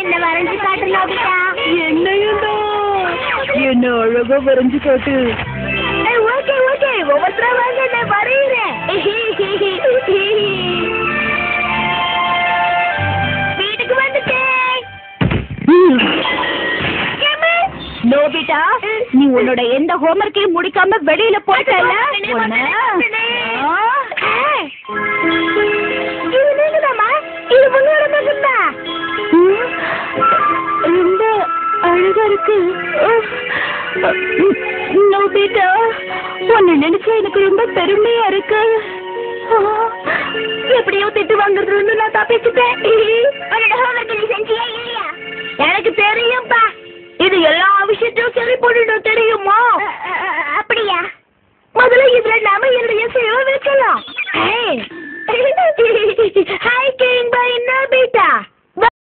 என்ன வரைஞ்சு காட்டு நோபிட்டா. என்னையும் என்ன அழகா வரைஞ்சு காட்டு. ஓகே ஓகே ஒவ்வொருத்தரா வாங்க நான் வரைகிறேன். வீட்டுக்கு வந்துட்டேன். நோபிட்டா, நீ உன்னோட எந்த ஹோம்வொர்க்கையும் முடிக்காம வெளியில போயிட்டல. இது நீங்கதாம்மா? இது உன்னோட மகன்தா? ரொம்ப அழகா இருக்கு. நோபிட்டா, உன்னை நினைச்சா எனக்கு ரொம்ப பெருமையா இருக்கு. எப்படியோ திட்டு வாங்குறது நான் தப்பிச்சுட்டேன். உன்னோட ஹோம்வொர்க் நீ செஞ்சியா இல்லையா? எனக்கு தெரியும்பா. இது எல்லா விஷயத்தையும் சரி பண்ணிடும் தெரியுமா? அப்படியா? முதல்ல இதுல நாம என்னுடைய சேவை வைக்கலாம். ஹாய்